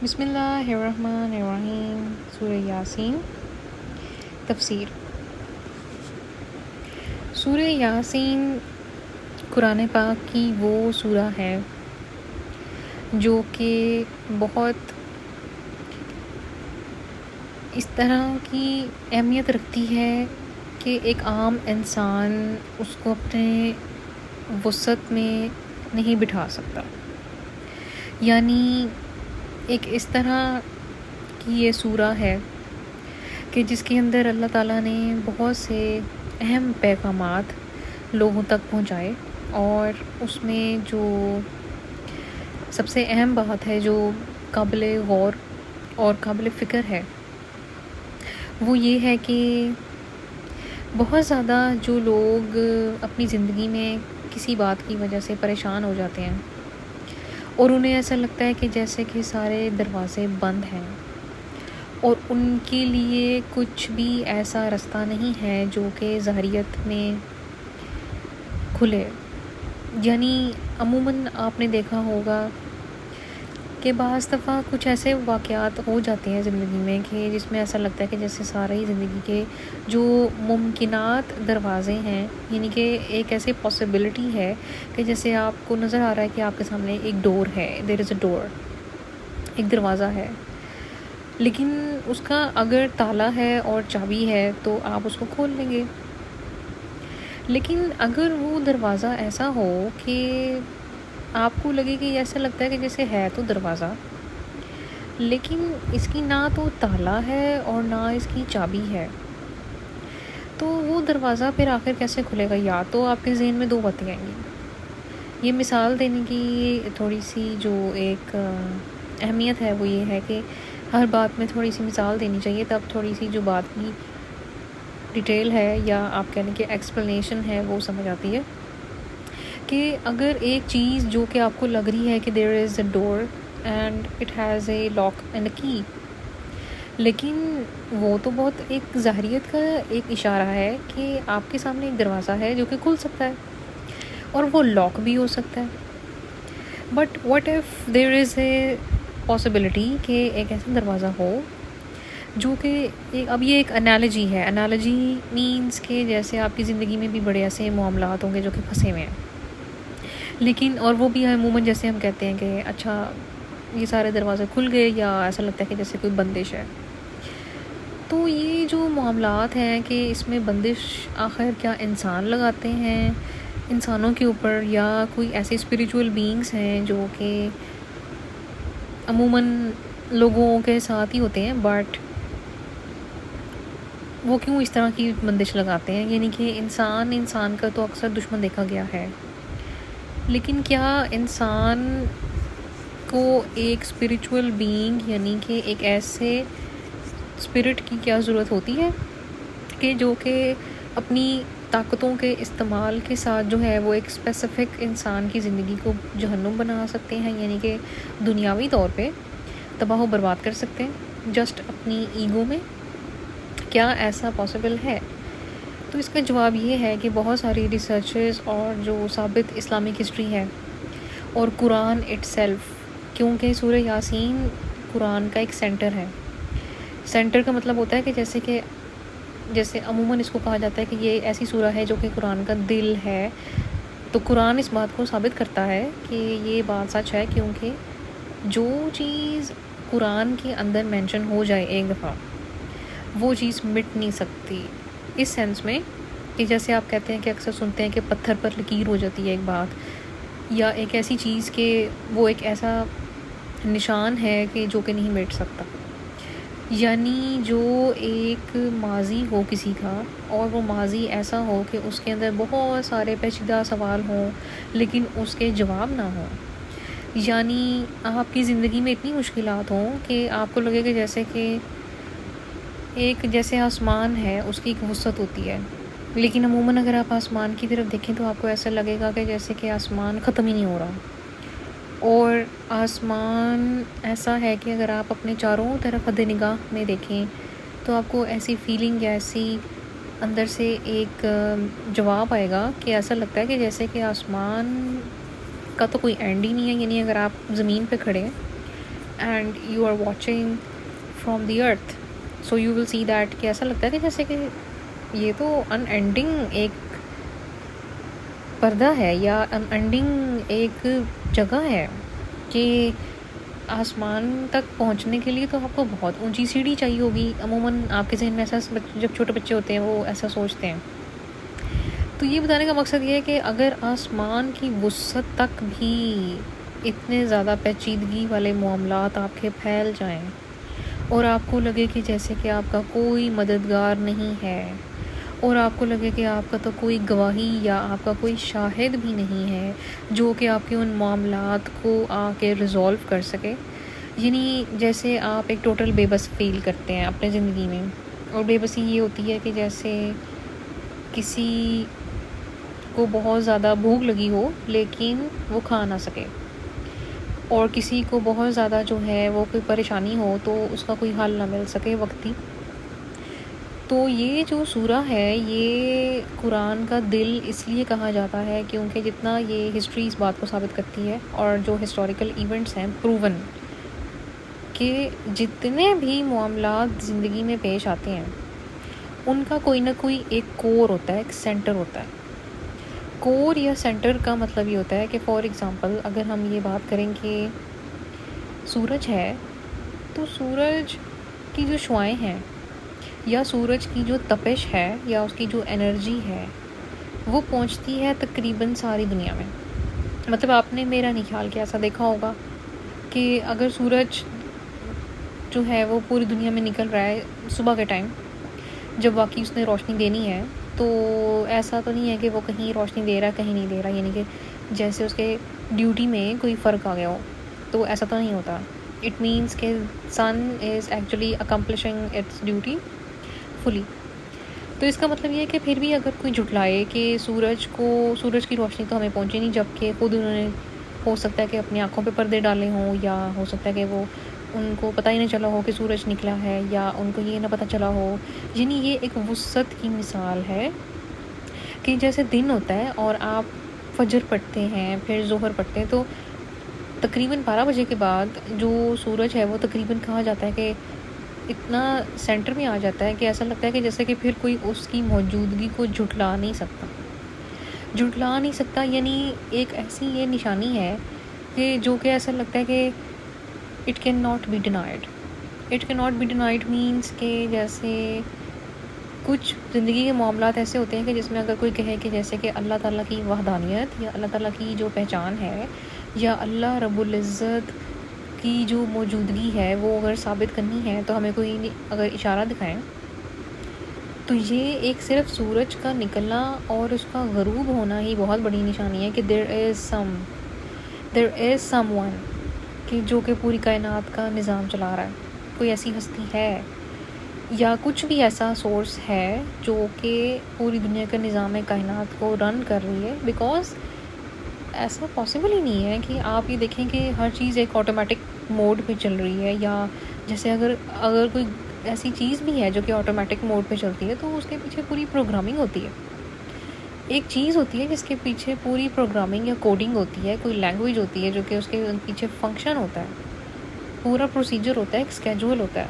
بسم اللہ الرحمن الرحیم۔ سورہ یاسین تفسیر۔ سورہ یاسین قرآن پاک کی وہ سورہ ہے جو کہ بہت اس طرح کی اہمیت رکھتی ہے کہ ایک عام انسان اس کو اپنے وسعت میں نہیں بٹھا سکتا۔ یعنی ایک اس طرح کی یہ سورہ ہے کہ جس کے اندر اللہ تعالیٰ نے بہت سے اہم پیغامات لوگوں تک پہنچائے، اور اس میں جو سب سے اہم بات ہے جو قابل غور اور قابل فکر ہے وہ یہ ہے کہ بہت زیادہ جو لوگ اپنی زندگی میں کسی بات کی وجہ سے پریشان ہو جاتے ہیں اور انہیں ایسا لگتا ہے کہ جیسے کہ سارے دروازے بند ہیں اور ان کے لیے کچھ بھی ایسا رستہ نہیں ہے جو کہ ظاہریت میں کھلے۔ یعنی عموماً آپ نے دیکھا ہوگا کہ بعض دفعہ کچھ ایسے واقعات ہو جاتے ہیں زندگی میں کہ جس میں ایسا لگتا ہے کہ جیسے سارے ہی زندگی کے جو ممکنات دروازے ہیں، یعنی کہ ایک ایسی پاسبلٹی ہے کہ جیسے آپ کو نظر آ رہا ہے کہ آپ کے سامنے ایک ڈور ہے، دیر از اے ڈور، ایک دروازہ ہے، لیکن اس کا اگر تالا ہے اور چابی ہے تو آپ اس کو کھول لیں گے۔ لیکن اگر وہ دروازہ ایسا ہو کہ آپ کو لگے کہ ایسا لگتا ہے کہ جیسے ہے تو دروازہ، لیکن اس کی نہ تو تالا ہے اور نہ اس کی چابی ہے، تو وہ دروازہ پھر آخر کیسے کھلے گا؟ یا تو آپ کے ذہن میں دو باتیں آئیں گی۔ یہ مثال دینے کی تھوڑی سی جو ایک اہمیت ہے وہ یہ ہے کہ ہر بات میں تھوڑی سی مثال دینی چاہیے، تب تھوڑی سی جو بات کی ڈیٹیل ہے یا آپ کہنے کہ ایکسپلینیشن ہے وہ سمجھ آتی ہے۔ کہ اگر ایک چیز جو کہ آپ کو لگ رہی ہے کہ there is a door and it has a lock and a key, لیکن وہ تو بہت ایک ظاہریت کا ایک اشارہ ہے کہ آپ کے سامنے ایک دروازہ ہے جو کہ کھل سکتا ہے اور وہ لاک بھی ہو سکتا ہے۔ But what if there is a possibility کہ ایک ایسا دروازہ ہو جو کہ اب یہ ایک انالوجی ہے۔ انالوجی مینس کہ جیسے آپ کی زندگی میں بھی بڑے ایسے معاملات ہوں گے جو کہ پھنسے ہوئے ہیں، لیکن اور وہ بھی عموماً جیسے ہم کہتے ہیں کہ اچھا یہ سارے دروازے کھل گئے، یا ایسا لگتا ہے کہ جیسے کوئی بندش ہے۔ تو یہ جو معاملات ہیں کہ اس میں بندش آخر کیا انسان لگاتے ہیں انسانوں کے اوپر، یا کوئی ایسے اسپریچول بینگس ہیں جو کہ عموماً لوگوں کے ساتھ ہی ہوتے ہیں، بٹ وہ کیوں اس طرح کی بندش لگاتے ہیں؟ یعنی کہ انسان کا تو اکثر دشمن دیکھا گیا ہے، لیکن کیا انسان کو ایک اسپریچول بینگ یعنی کہ ایک ایسے اسپرٹ کی کیا ضرورت ہوتی ہے کہ جو کہ اپنی طاقتوں کے استعمال کے ساتھ جو ہے وہ ایک اسپیسیفک انسان کی زندگی کو جہنم بنا سکتے ہیں، یعنی کہ دنیاوی طور پہ تباہ و برباد کر سکتے ہیں جسٹ اپنی ایگو میں؟ کیا ایسا پاسبل ہے؟ تو اس کا جواب یہ ہے کہ بہت ساری ریسرچز اور جو ثابت اسلامک ہسٹری ہے اور قرآن اٹ سیلف، کیونکہ سورہ یاسین قرآن کا ایک سینٹر ہے۔ سینٹر کا مطلب ہوتا ہے کہ جیسے عموماً اس کو کہا جاتا ہے کہ یہ ایسی سورہ ہے جو کہ قرآن کا دل ہے، تو قرآن اس بات کو ثابت کرتا ہے کہ یہ بات سچ ہے، کیونکہ جو چیز قرآن کے اندر مینشن ہو جائے ایک دفعہ وہ چیز مٹ نہیں سکتی۔ اس سینس میں کہ جیسے آپ کہتے ہیں کہ اکثر سنتے ہیں کہ پتھر پر لکیر ہو جاتی ہے ایک بات، یا ایک ایسی چیز کہ وہ ایک ایسا نشان ہے کہ جو کہ نہیں مٹ سکتا۔ یعنی جو ایک ماضی ہو کسی کا، اور وہ ماضی ایسا ہو کہ اس کے اندر بہت سارے پیچیدہ سوال ہوں لیکن اس کے جواب نہ ہوں، یعنی آپ کی زندگی میں اتنی مشکلات ہوں کہ آپ کو لگے کہ جیسے کہ ایک جیسے آسمان ہے اس کی ایک وسعت ہوتی ہے، لیکن عموماً اگر آپ آسمان کی طرف دیکھیں تو آپ کو ایسا لگے گا کہ جیسے کہ آسمان ختم ہی نہیں ہو رہا، اور آسمان ایسا ہے کہ اگر آپ اپنے چاروں طرف حد نگاہ میں دیکھیں تو آپ کو ایسی فیلنگ یا ایسی اندر سے ایک جواب آئے گا کہ ایسا لگتا ہے کہ جیسے کہ آسمان کا تو کوئی اینڈ ہی نہیں ہے۔ یعنی اگر آپ زمین پہ کھڑے ہیں and you are watching from the earth. So you will see that کہ ایسا لگتا ہے کہ جیسے کہ یہ تو ان اینڈنگ ایک پردہ ہے یا ان اینڈنگ ایک جگہ ہے کہ آسمان تک پہنچنے کے لیے تو آپ کو بہت اونچی سیڑھی چاہیے ہوگی. عموماً آپ کے ذہن میں ایسا جب چھوٹے بچے ہوتے ہیں وہ ایسا سوچتے ہیں. تو یہ بتانے کا مقصد یہ ہے کہ اگر آسمان کی وسعت تک بھی اتنے زیادہ پیچیدگی والے معاملات آپ کے پھیل جائیں اور آپ کو لگے کہ جیسے کہ آپ کا کوئی مددگار نہیں ہے اور آپ کو لگے کہ آپ کا تو کوئی گواہی یا آپ کا کوئی شاہد بھی نہیں ہے جو کہ آپ کے ان معاملات کو آ کے ریزولو کر سکے، یعنی جیسے آپ ایک ٹوٹل بے بس فیل کرتے ہیں اپنے زندگی میں. اور بے بسی یہ ہوتی ہے کہ جیسے کسی کو بہت زیادہ بھوک لگی ہو لیکن وہ کھا نہ سکے، اور کسی کو بہت زیادہ جو ہے وہ کوئی پریشانی ہو تو اس کا کوئی حل نہ مل سکے وقتی. تو یہ جو سورہ ہے یہ قرآن کا دل اس لیے کہا جاتا ہے کیونکہ جتنا یہ ہسٹری اس بات کو ثابت کرتی ہے اور جو ہسٹوریکل ایونٹس ہیں پروون کہ جتنے بھی معاملات زندگی میں پیش آتے ہیں ان کا کوئی نہ کوئی ایک کور ہوتا ہے، ایک سینٹر ہوتا ہے. کور یا سینٹر کا مطلب یہ ہوتا ہے کہ فار ایگزامپل اگر ہم یہ بات کریں کہ سورج ہے تو سورج کی جو شعاعیں ہیں یا سورج کی جو تپش ہے یا اس کی جو انرجی ہے وہ پہنچتی ہے تقریباً ساری دنیا میں. مطلب آپ نے میرا نہیں خیال کہ ایسا دیکھا ہوگا کہ اگر سورج جو ہے وہ پوری دنیا میں نکل رہا ہے صبح کے ٹائم جب واقعی اس نے روشنی دینی ہے، تو ایسا تو نہیں ہے کہ وہ کہیں روشنی دے رہا ہے کہیں نہیں دے رہا، یعنی کہ جیسے اس کے ڈیوٹی میں کوئی فرق آ گیا ہو، تو ایسا تو نہیں ہوتا. اٹ مینس کہ sun is actually accomplishing its duty fully. تو اس کا مطلب یہ ہے کہ پھر بھی اگر کوئی جھٹلائے کہ سورج کی روشنی تو ہمیں پہنچی نہیں، جب کہ خود انہوں نے ہو سکتا ہے کہ اپنی آنکھوں پہ پردے ڈالے ہوں، یا ہو سکتا ہے کہ وہ ان کو پتہ ہی نہیں چلا ہو کہ سورج نکلا ہے، یا ان کو یہ نہ پتہ چلا ہو. یعنی یہ ایک وسعت کی مثال ہے کہ جیسے دن ہوتا ہے اور آپ فجر پڑھتے ہیں پھر ظہر پڑھتے ہیں، تو تقریباً 12 بجے کے بعد جو سورج ہے وہ تقریباً کہا جاتا ہے کہ اتنا سینٹر میں آ جاتا ہے کہ ایسا لگتا ہے کہ جیسے کہ پھر کوئی اس کی موجودگی کو جھٹلا نہیں سکتا. یعنی ایک ایسی یہ نشانی ہے کہ جو کہ ایسا لگتا ہے کہ it can not be denied means کہ جیسے کچھ زندگی کے معاملات ایسے ہوتے ہیں کہ جس میں اگر کوئی کہے کہ جیسے کہ اللہ تعالیٰ کی وحدانیت یا اللہ تعالیٰ کی جو پہچان ہے یا اللہ رب العزت کی جو موجودگی ہے وہ اگر ثابت کرنی ہے تو ہمیں کوئی اگر اشارہ دکھائیں تو یہ ایک صرف سورج کا نکلنا اور اس کا غروب ہونا ہی بہت بڑی نشانی ہے کہ دیر از سم ون کہ جو کہ پوری کائنات کا نظام چلا رہا ہے. کوئی ایسی ہستی ہے یا کچھ بھی ایسا سورس ہے جو کہ پوری دنیا کا نظام کائنات کو رن کر رہی ہے. بیکاز ایسا پاسبل ہی نہیں ہے کہ آپ یہ دیکھیں کہ ہر چیز ایک آٹومیٹک موڈ پہ چل رہی ہے، یا جیسے اگر کوئی ایسی چیز بھی ہے جو کہ آٹومیٹک موڈ پہ چلتی ہے تو اس کے پیچھے پوری پروگرامنگ ہوتی ہے. ایک چیز ہوتی ہے جس کے پیچھے پوری پروگرامنگ یا کوڈنگ ہوتی ہے، کوئی لینگویج ہوتی ہے جو کہ اس کے پیچھے فنکشن ہوتا ہے، پورا پروسیجر ہوتا ہے، ایک اسکیجول ہوتا ہے.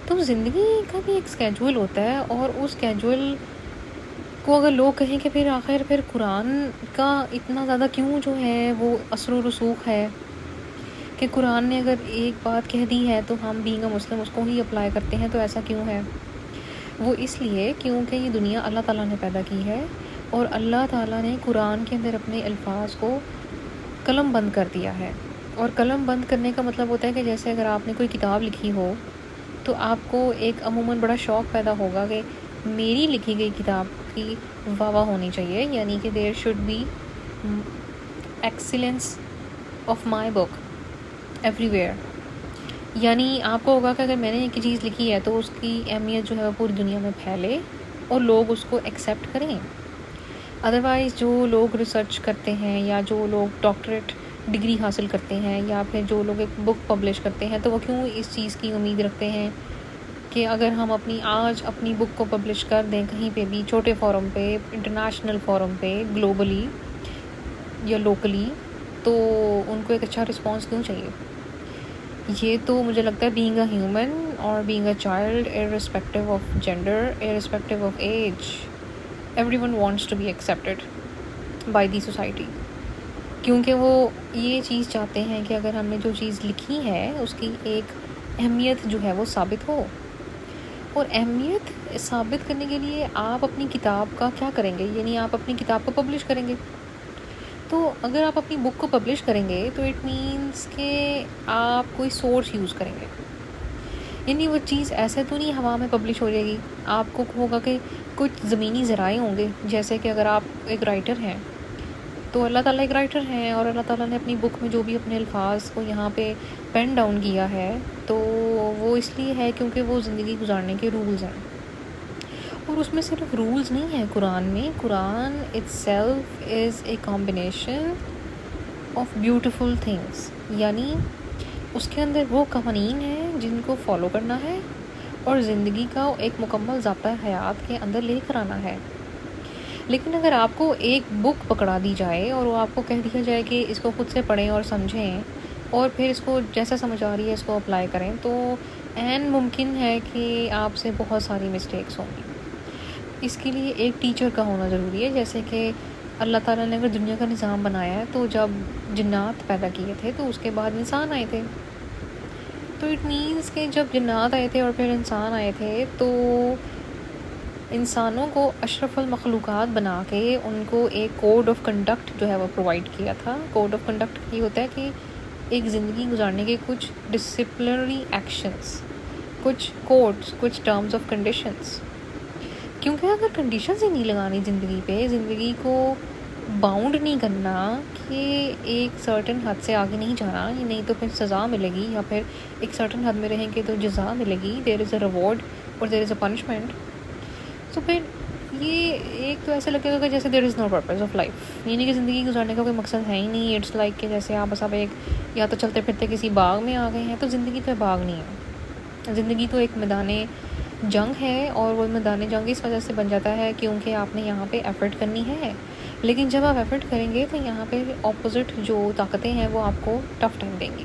تو زندگی کا بھی ایک اسکیجول ہوتا ہے، اور اس اسکیجول کو اگر لوگ کہیں کہ پھر قرآن کا اتنا زیادہ کیوں جو ہے وہ اثر و رسوخ ہے کہ قرآن نے اگر ایک بات کہہ دی ہے تو ہم بینگ اے مسلم اس کو ہی اپلائی کرتے ہیں، تو ایسا کیوں ہے؟ وہ اس لیے کیونکہ یہ دنیا اللہ تعالیٰ نے پیدا کی ہے، اور اللہ تعالیٰ نے قرآن کے اندر اپنے الفاظ کو قلم بند کر دیا ہے. اور قلم بند کرنے کا مطلب ہوتا ہے کہ جیسے اگر آپ نے کوئی کتاب لکھی ہو تو آپ کو ایک عموماً بڑا شوق پیدا ہوگا کہ میری لکھی گئی کتاب کی واہ واہ ہونی چاہیے، یعنی کہ there should be excellence of my book everywhere. یعنی آپ کو ہوگا کہ اگر میں نے ایک چیز لکھی ہے تو اس کی اہمیت جو ہے وہ پوری دنیا میں پھیلے اور لوگ اس کو ایکسیپٹ کریں. ادروائز جو لوگ ریسرچ کرتے ہیں یا جو لوگ ڈاکٹریٹ ڈگری حاصل کرتے ہیں یا پھر جو لوگ ایک بک پبلش کرتے ہیں تو وہ کیوں اس چیز کی امید رکھتے ہیں کہ اگر ہم اپنی بک کو پبلش کر دیں کہیں پہ بھی، چھوٹے فورم پہ، انٹرنیشنل فورم پہ، گلوبلی یا لوکلی، تو ان کو ایک اچھا رسپانس کیوں چاہیے؟ یہ تو مجھے لگتا ہے بینگ اے ہیومن اور being a child irrespective of gender, irrespective of age, everyone wants to be accepted by the society. کیونکہ وہ یہ چیز چاہتے ہیں کہ اگر ہم نے جو چیز لکھی ہے اس کی ایک اہمیت جو ہے وہ ثابت ہو. اور اہمیت ثابت کرنے کے لیے آپ اپنی کتاب کا کیا کریں گے؟ یعنی آپ اپنی کتاب کو پبلش کریں گے. تو اگر آپ اپنی بک کو پبلش کریں گے تو اٹ مینس کہ آپ کوئی سورس یوز کریں گے. یعنی وہ چیز ایسے تو نہیں ہوا میں پبلش ہو جائے گی. آپ کو ہوگا کہ کچھ زمینی ذرائع ہوں گے. جیسے کہ اگر آپ ایک رائٹر ہیں تو اللہ تعالیٰ ایک رائٹر ہیں اور اللہ تعالیٰ نے اپنی بک میں جو بھی اپنے الفاظ کو یہاں پہ پین ڈاؤن کیا ہے تو وہ اس لیے ہے کیونکہ وہ زندگی گزارنے کے رولز ہیں. اور اس میں صرف رولز نہیں ہیں قرآن میں. Quran itself is a combination of beautiful things. یعنی اس کے اندر وہ قوانین ہیں جن کو فالو کرنا ہے اور زندگی کا ایک مکمل ضابطہ حیات کے اندر لے کر آنا ہے. لیکن اگر آپ کو ایک بک پکڑا دی جائے اور وہ آپ کو کہہ دیا جائے کہ اس کو خود سے پڑھیں اور سمجھیں اور پھر اس کو جیسا سمجھ آ رہی ہے اس کو اپلائی کریں تو عین ممکن ہے کہ آپ سے بہت ساری مسٹیکس ہوں گی. اس کے لیے ایک ٹیچر کا ہونا ضروری ہے. جیسے کہ اللہ تعالیٰ نے اگر دنیا کا نظام بنایا ہے تو جب جنات پیدا کیے تھے تو اس کے بعد انسان آئے تھے. تو اٹ مینس کہ جب جنات آئے تھے اور پھر انسان آئے تھے تو انسانوں کو اشرف المخلوقات بنا کے ان کو ایک کوڈ آف کنڈکٹ جو ہے وہ پرووائڈ کیا تھا. کوڈ آف کنڈکٹ یہ ہوتا ہے کہ ایک زندگی گزارنے کے کچھ ڈسپلنری ایکشنز, کچھ کوڈز, کچھ ٹرمز آف کنڈیشنز. کیونکہ اگر کنڈیشنز ہی نہیں لگانی زندگی پہ, زندگی کو باؤنڈ نہیں کرنا کہ ایک سرٹن حد سے آگے نہیں جانا, نہیں تو پھر سزا ملے گی, یا پھر ایک سرٹن حد میں رہیں گے تو جزا ملے گی, دیر از اے ریوارڈ اور دیر از اے پنشمنٹ. تو پھر یہ ایک تو ایسا لگے گا کہ جیسے دیر از نو پرپز آف لائف. یعنی کہ زندگی گزارنے کا کوئی مقصد ہے ہی نہیں. اٹس لائک کہ جیسے آپ بس ایک یا تو چلتے پھرتے کسی باغ میں آ گئے ہیں. تو زندگی تو باغ نہیں ہے, زندگی تو ایک میدان جنگ ہے. اور وہ میدان جنگ اس وجہ سے بن جاتا ہے کیونکہ آپ نے یہاں پہ ایفرٹ کرنی ہے. لیکن جب آپ ایفرٹ کریں گے تو یہاں پہ اپوزٹ جو طاقتیں ہیں وہ آپ کو ٹف ٹائم دیں گی.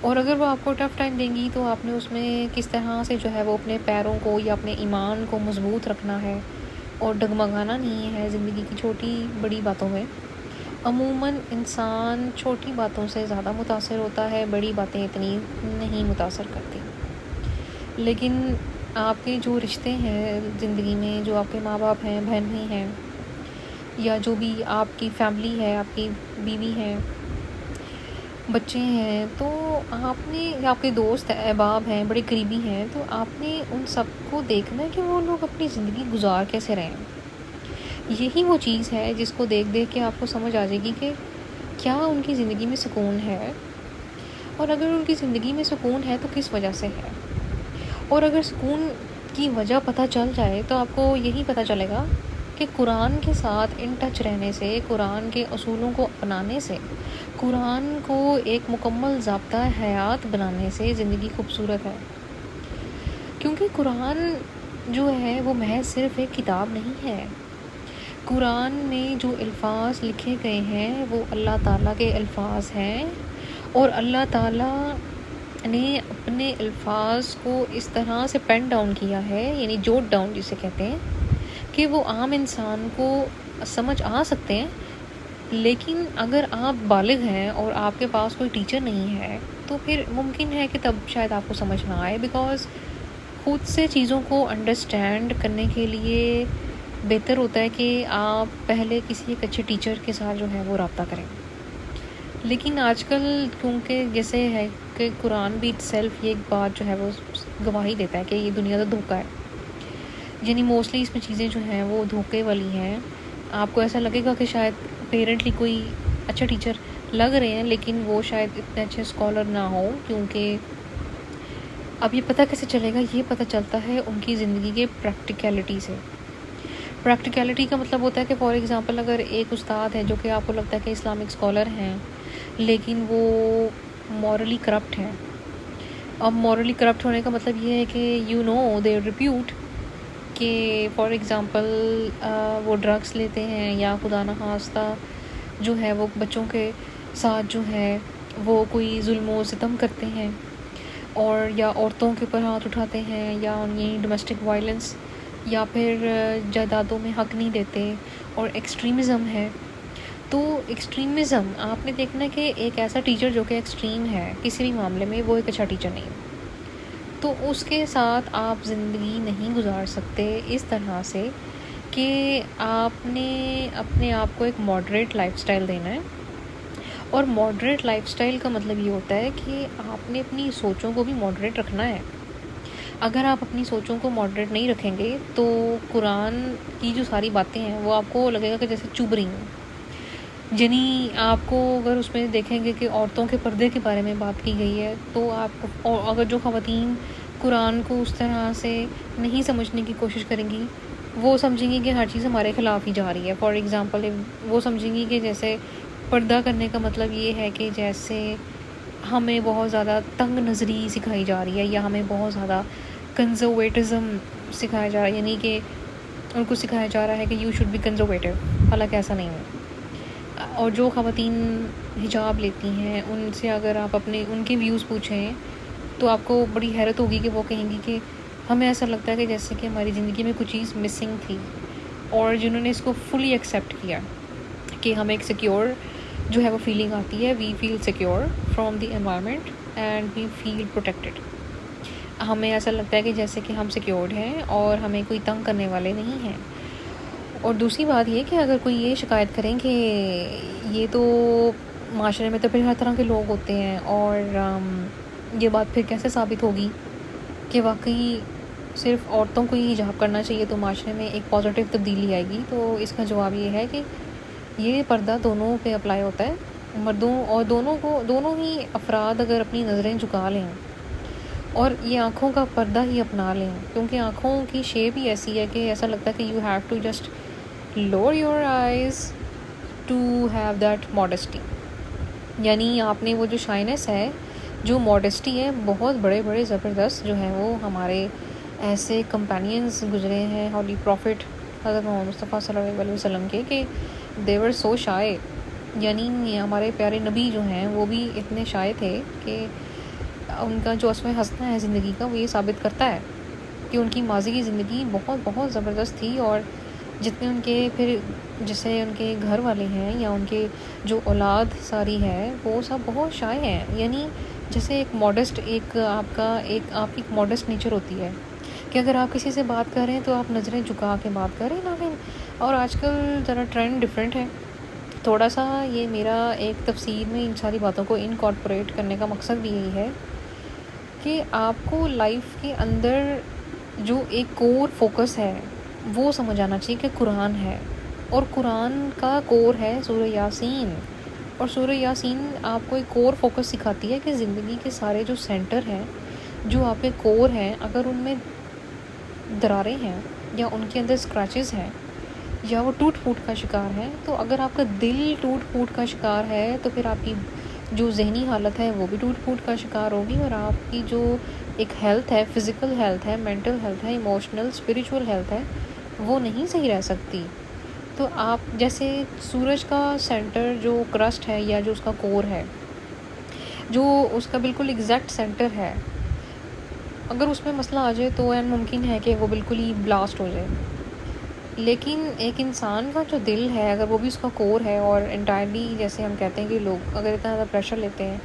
اور اگر وہ آپ کو ٹف ٹائم دیں گی تو آپ نے اس میں کس طرح سے جو ہے وہ اپنے پیروں کو یا اپنے ایمان کو مضبوط رکھنا ہے اور ڈگمگانا نہیں ہے زندگی کی چھوٹی بڑی باتوں میں. عموماً انسان چھوٹی باتوں سے زیادہ متاثر ہوتا ہے, بڑی باتیں اتنی نہیں متاثر کرتی. لیکن آپ کے جو رشتے ہیں زندگی میں, جو آپ کے ماں باپ ہیں, بہن بھائی ہیں, یا جو بھی آپ کی فیملی ہے, آپ کی بیوی ہے, بچے ہیں, تو آپ نے, یا آپ کے دوست احباب ہیں, بڑے قریبی ہیں, تو آپ نے ان سب کو دیکھنا ہے کہ وہ لوگ اپنی زندگی گزار کیسے رہے ہیں. یہی وہ چیز ہے جس کو دیکھ دیکھ کے آپ کو سمجھ آ جائے گی کہ کیا ان کی زندگی میں سکون ہے, اور اگر ان کی زندگی میں سکون ہے تو کس وجہ سے ہے. اور اگر سکون کی وجہ پتہ چل جائے تو آپ کو یہی پتہ چلے گا کہ قرآن کے ساتھ ان ٹچ رہنے سے, قرآن کے اصولوں کو اپنانے سے, قرآن کو ایک مکمل ضابطہ حیات بنانے سے زندگی خوبصورت ہے. کیونکہ قرآن جو ہے وہ محض صرف ایک کتاب نہیں ہے. قرآن میں جو الفاظ لکھے گئے ہیں وہ اللہ تعالیٰ کے الفاظ ہیں, اور اللہ تعالیٰ نے اپنے الفاظ کو اس طرح سے پین ڈاؤن کیا ہے, یعنی جوٹ ڈاؤن جسے کہتے ہیں, کہ وہ عام انسان کو سمجھ آ سکتے ہیں. لیکن اگر آپ بالغ ہیں اور آپ کے پاس کوئی ٹیچر نہیں ہے تو پھر ممکن ہے کہ تب شاید آپ کو سمجھ نہ آئے, بیکاز خود سے چیزوں کو انڈرسٹینڈ کرنے کے لیے بہتر ہوتا ہے کہ آپ پہلے کسی ایک اچھے ٹیچر کے ساتھ جو ہے وہ رابطہ کریں. لیکن آج کل کیونکہ جیسے ہے کہ قرآن بھی اٹ سیلف یہ ایک بات جو ہے وہ گواہی دیتا ہے کہ یہ دنیا کا دھوکہ ہے. یعنی موسٹلی اس میں چیزیں جو ہیں وہ دھوکے والی ہیں. آپ کو ایسا لگے گا کہ شاید پیرنٹلی کوئی اچھا ٹیچر لگ رہے ہیں لیکن وہ شاید اتنے اچھے اسکالر نہ ہو, کیونکہ اب یہ پتہ کیسے چلے گا, یہ پتہ چلتا ہے ان کی زندگی کے پریکٹیکلٹی سے. پریکٹیکلٹی کا مطلب ہوتا ہے کہ فار ایگزامپل اگر ایک استاد ہے جو کہ آپ کو لگتا ہے کہ اسلامک اسکالر ہیں لیکن وہ مورلی کرپٹ ہیں. اب مورلی کرپٹ ہونے کا مطلب یہ ہے کہ یو نو دے ریپیوٹ کہ فار ایگزامپل وہ ڈرگس لیتے ہیں, یا خدا نخواستہ جو ہے وہ بچوں کے ساتھ جو ہے وہ کوئی ظلم و ستم کرتے ہیں اور یا عورتوں کے اوپر ہاتھ اٹھاتے ہیں یا یہ ڈومیسٹک وائلنس یا پھر جائیدادوں میں حق نہیں دیتے اور ایکسٹریمزم ہے. تو ایکسٹریمزم آپ نے دیکھنا کہ ایک ایسا ٹیچر جو کہ ایکسٹریم ہے کسی بھی معاملے میں، وہ ایک اچھا ٹیچر نہیں ہے. تو اس کے ساتھ آپ زندگی نہیں گزار سکتے اس طرح سے کہ آپ نے اپنے آپ کو ایک ماڈریٹ لائف سٹائل دینا ہے. اور ماڈریٹ لائف سٹائل کا مطلب یہ ہوتا ہے کہ آپ نے اپنی سوچوں کو بھی ماڈریٹ رکھنا ہے. اگر آپ اپنی سوچوں کو ماڈریٹ نہیں رکھیں گے تو قرآن کی جو ساری باتیں ہیں وہ آپ کو لگے گا کہ جیسے چبھ رہی ہیں. یعنی آپ کو اگر اس میں دیکھیں گے کہ عورتوں کے پردے کے بارے میں بات کی گئی ہے تو آپ کو، اگر جو خواتین قرآن کو اس طرح سے نہیں سمجھنے کی کوشش کریں گی، وہ سمجھیں گی کہ ہر چیز ہمارے خلاف ہی جا رہی ہے. فار ایگزامپل وہ سمجھیں گی کہ جیسے پردہ کرنے کا مطلب یہ ہے کہ جیسے ہمیں بہت زیادہ تنگ نظری سکھائی جا رہی ہے یا ہمیں بہت زیادہ کنزرویٹزم سکھایا جا رہا ہے، یعنی کہ ان کو سکھایا جا رہا ہے کہ یو شوڈ بی کنزرویٹو، حالانکہ ایسا نہیں ہے. اور جو خواتین حجاب لیتی ہیں ان سے اگر آپ اپنے ان کے ویوز پوچھیں تو آپ کو بڑی حیرت ہوگی کہ وہ کہیں گی کہ ہمیں ایسا لگتا ہے کہ جیسے کہ ہماری زندگی میں کچھ چیز مسنگ تھی. اور جنہوں نے اس کو فلی ایکسیپٹ کیا کہ ہمیں ایک سیکیور جو ہے وہ فیلنگ آتی ہے، we feel secure from the environment and we feel protected. ہمیں ایسا لگتا ہے کہ جیسے کہ ہم سیکیورڈ ہیں اور ہمیں کوئی تنگ کرنے والے نہیں ہیں. اور دوسری بات یہ کہ اگر کوئی یہ شکایت کریں کہ یہ تو معاشرے میں تو پھر ہر طرح کے لوگ ہوتے ہیں اور یہ بات پھر کیسے ثابت ہوگی کہ واقعی صرف عورتوں کو ہی حجاب کرنا چاہیے تو معاشرے میں ایک پازیٹیو تبدیلی آئے گی، تو اس کا جواب یہ ہے کہ یہ پردہ دونوں پہ اپلائی ہوتا ہے، مردوں اور دونوں ہی افراد اگر اپنی نظریں جھکا لیں اور یہ آنکھوں کا پردہ ہی اپنا لیں، کیونکہ آنکھوں کی شیپ ہی ایسی ہے کہ ایسا لگتا ہے کہ you have to just lower your eyes to have that modesty. یعنی آپ نے وہ جو شائنس ہے، جو ماڈسٹی ہے، بہت بڑے بڑے زبردست جو ہیں وہ ہمارے ایسے کمپینینز گزرے ہیں ہولی پروفٹ حضرت محمد مصطفیٰ صلی اللہ علیہ وسلم کے کہ they were so shy. یعنی ہمارے پیارے نبی جو ہیں وہ بھی اتنے شائع تھے کہ ان کا جو اسوہ حسنہ ہے زندگی کا وہ یہ ثابت کرتا ہے کہ ان کی ماضی کی زندگی بہت بہت زبردست تھی. اور جتنے ان کے پھر جیسے ان کے گھر والے ہیں یا ان کے جو اولاد ساری ہے وہ سب بہت شائع ہیں. یعنی جیسے ایک ماڈسٹ آپ کی ماڈسٹ نیچر ہوتی ہے کہ اگر آپ کسی سے بات کر رہے ہیں تو آپ نظریں جھکا کے بات کریں نا. اور آج کل ذرا ٹرینڈ ڈفرینٹ ہے تھوڑا سا. یہ میرا ایک تفسیر میں ان ساری باتوں کو انکارپوریٹ کرنے کا مقصد بھی یہی ہے کہ آپ کو لائف کے اندر جو ایک کور فوکس ہے وہ سمجھ آنا چاہیے کہ قرآن ہے، اور قرآن کا کور ہے سورہ یاسین. اور سورہ یاسین آپ کو ایک کور فوکس سکھاتی ہے کہ زندگی کے سارے جو سینٹر ہیں، جو آپ کے کور ہیں، اگر ان میں دراریں ہیں یا ان کے اندر اسکریچز ہیں یا وہ ٹوٹ پھوٹ کا شکار ہے، تو اگر آپ کا دل ٹوٹ پھوٹ کا شکار ہے تو پھر آپ کی جو ذہنی حالت ہے وہ بھی ٹوٹ پھوٹ کا شکار ہوگی، اور آپ کی جو ایک ہیلتھ ہے، فزیکل ہیلتھ ہے، مینٹل ہیلتھ ہے، ایموشنل اسپریچول ہیلتھ ہے، وہ نہیں صحیح رہ سکتی. تو آپ جیسے سورج کا سینٹر جو کرسٹ ہے یا جو اس کا کور ہے، جو اس کا بالکل ایگزیکٹ سینٹر ہے، اگر اس میں مسئلہ آ جائے تو این ممکن ہے کہ وہ بالکل ہی بلاسٹ ہو جائے. لیکن ایک انسان کا جو دل ہے اگر وہ بھی اس کا کور ہے اور انٹائرلی، جیسے ہم کہتے ہیں کہ لوگ اگر اتنا زیادہ پریشر لیتے ہیں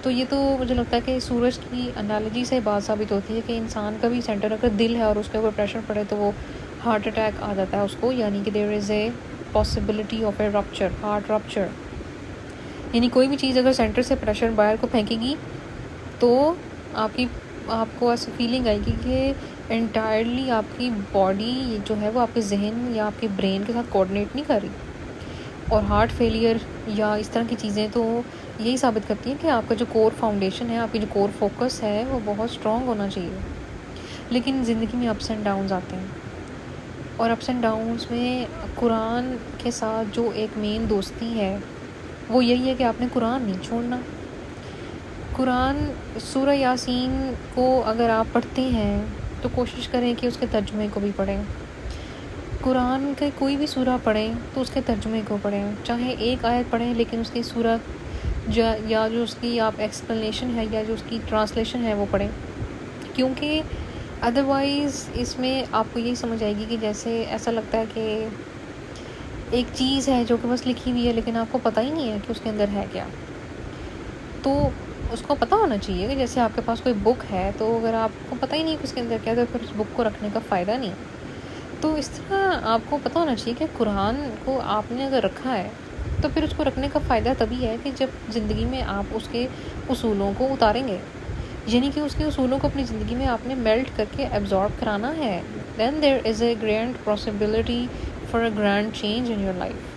تو یہ تو مجھے لگتا ہے کہ سورج کی انالوجی سے بات ثابت ہوتی ہے کہ انسان کا بھی سینٹر اگر دل ہے اور اس کے اوپر پریشر پڑے تو وہ ہارٹ اٹیک آ جاتا ہے اس کو. یعنی کہ there is a possibility of a rupture, heart rupture. یعنی کوئی بھی چیز اگر سینٹر سے پریشر باہر کو پھینکے گی تو آپ کو ایسی فیلنگ آئے گی کہ انٹائرلی آپ کی باڈی جو ہے وہ آپ کے ذہن یا آپ کے برین کے ساتھ کوآرڈینیٹ نہیں کر رہی. اور ہارٹ فیلئر یا اس طرح کی چیزیں تو یہی ثابت کرتی ہیں کہ آپ کا جو کور فاؤنڈیشن ہے، آپ کی جو کور فوکس ہے وہ بہت اسٹرانگ ہونا چاہیے. لیکن زندگی میں اپس اینڈ ڈاؤنز آتے ہیں، اور اپس اینڈ ڈاؤنز میں قرآن کے ساتھ جو ایک مین دوستی ہے وہ یہی ہے کہ آپ نے قرآن نہیں چھوڑنا. قرآن سورہ یاسین کو اگر آپ پڑھتے ہیں تو کوشش کریں کہ اس کے ترجمے کو بھی پڑھیں. قرآن کے کوئی بھی سورہ پڑھیں تو اس کے ترجمے کو پڑھیں، چاہے ایک آیت پڑھیں لیکن اس کی سورہ یا جو اس کی آپ ایکسپلینیشن ہے یا جو اس کی ٹرانسلیشن ہے وہ پڑھیں، کیونکہ ادروائز اس میں آپ کو یہی سمجھ آئے گی کہ جیسے ایسا لگتا ہے کہ ایک چیز ہے جو کہ بس لکھی ہوئی ہے لیکن آپ کو پتہ ہی نہیں ہے کہ اس کے اندر ہے کیا. تو اس کو پتہ ہونا چاہیے کہ جیسے آپ کے پاس کوئی بک ہے تو اگر آپ کو پتہ ہی نہیں کہ اس کے اندر کیا ہے تو پھر اس بک کو رکھنے کا فائدہ نہیں. تو اس طرح آپ کو پتہ ہونا چاہیے کہ قرآن کو آپ نے اگر رکھا ہے تو پھر اس کو رکھنے کا فائدہ تبھی ہے کہ جب زندگی میں آپ اس کے اصولوں کو اتاریں گے، یعنی کہ اس کے اصولوں کو اپنی زندگی میں آپ نے میلٹ کر کے ایبزارب کرانا ہے. Then there is a grand possibility for a grand change in your life.